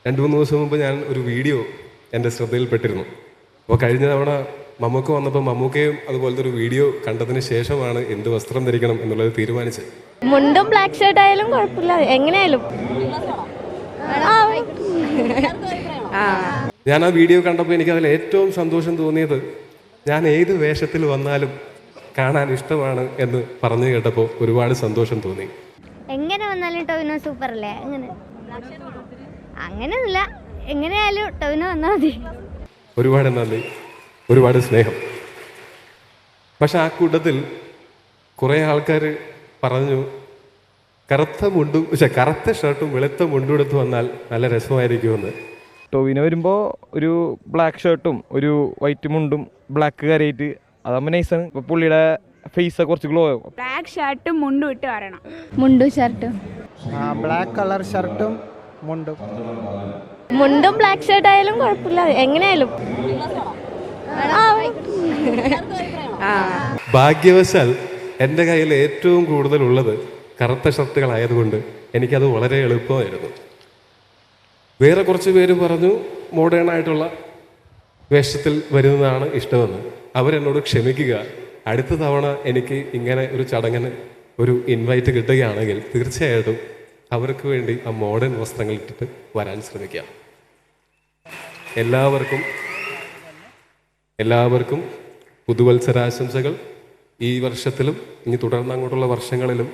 2-3 ദിവസം മുമ്പ് ഞാൻ ഒരു വീഡിയോ എൻ്റെ ശ്രദ്ധയിൽപ്പെട്ടിരുന്നു. അപ്പോൾ കഴിഞ്ഞ തവണ മമ്മൂക്ക വന്നപ്പോൾ മമ്മൂക്കയും അതുപോലത്തെ ഒരു വീഡിയോ കണ്ടതിന് ശേഷമാണ് എന്ത് വസ്ത്രം ധരിക്കണം എന്നുള്ളത് തീരുമാനിച്ചത്. മുണ്ടും ബ്ലാക്ക് ഷർട്ട് ആയാലും കുഴപ്പമില്ല, എങ്ങനെയായാലും. ഞാൻ ആ വീഡിയോ കണ്ടപ്പോൾ എനിക്കതിൽ ഏറ്റവും സന്തോഷം തോന്നിയത് ഞാൻ ഏത് വേഷത്തിൽ വന്നാലും കാണാൻ ഇഷ്ടമാണ് എന്ന് പറഞ്ഞു കേട്ടപ്പോൾ ഒരുപാട് സന്തോഷം തോന്നി. എങ്ങനെ വന്നാലും ടോവിനോ സൂപ്പർ അല്ലേ? അങ്ങനെയൊന്നുമില്ല, എങ്ങനെയായാലും ടോവിനോ വന്നാൽ മതി. ഒരുപാട് നന്ദി, ഒരുപാട് സ്നേഹം. പക്ഷെ ആ കൂട്ടത്തിൽ കുറേ ആൾക്കാർ പറഞ്ഞു കറുത്ത ഷർട്ടും വെളുത്ത മുണ്ടും എടുത്ത് വന്നാൽ നല്ല രസമായിരിക്കുമെന്ന്. ടോവിനോ വരുമ്പോൾ ഒരു ബ്ലാക്ക് ഷർട്ടും ഒരു വൈറ്റ് മുണ്ടും ബ്ലാക്ക് കരയിട്ട് അതാകുമ്പോൾ നൈസാണ്. ഇപ്പോൾ പുള്ളിയുടെ ഫേസ് കുറച്ച് ഗ്ലോ ആകും. ബ്ലാക്ക് ഷർട്ടും മുണ്ടും ഇട്ട് വരണം. മുണ്ടും ഷർട്ടും, ബ്ലാക്ക് കളർ ഷർട്ടും മുണ്ടും. മുണ്ടും ബ്ലാക്ക് ഷർട്ട് ആയാലും കുഴപ്പമില്ല, എങ്ങനെയായാലും. ഭാഗ്യവശാൽ എൻ്റെ കയ്യിൽ ഏറ്റവും കൂടുതലുള്ളത് കറുത്ത ഷർട്ടുകളായതുകൊണ്ട് എനിക്കത് വളരെ എളുപ്പമായിരുന്നു. വേറെ കുറച്ച് പേര് പറഞ്ഞു മോഡേൺ ആയിട്ടുള്ള വേഷത്തിൽ വരുന്നതാണ് ഇഷ്ടമെന്ന്. അവരെന്നോട് ക്ഷമിക്കുക, അടുത്ത തവണ എനിക്ക് ഇങ്ങനെ ഒരു ചടങ്ങിന് ഒരു ഇൻവൈറ്റ് കിട്ടുകയാണെങ്കിൽ തീർച്ചയായിട്ടും അവർക്ക് വേണ്ടി ആ മോഡേൺ വസ്ത്രങ്ങൾ ഇട്ടിട്ട് വരാൻ ശ്രമിക്കാം. എല്ലാവർക്കും പുതുവത്സരാശംസകൾ. ഈ വർഷത്തിലും ഇനി തുടർന്ന് അങ്ങോട്ടുള്ള വർഷങ്ങളിലും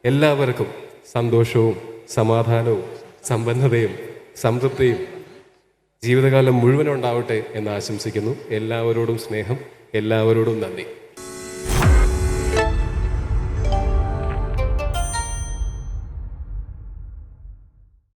എല്ലാവർക്കും സന്തോഷവും സമാധാനവും സമ്പന്നതയും സംതൃപ്തിയും ജീവിതകാലം മുഴുവൻ ഉണ്ടാവട്ടെ എന്ന് ആശംസിക്കുന്നു. എല്ലാവരോടും സ്നേഹം, എല്ലാവരോടും നന്ദി.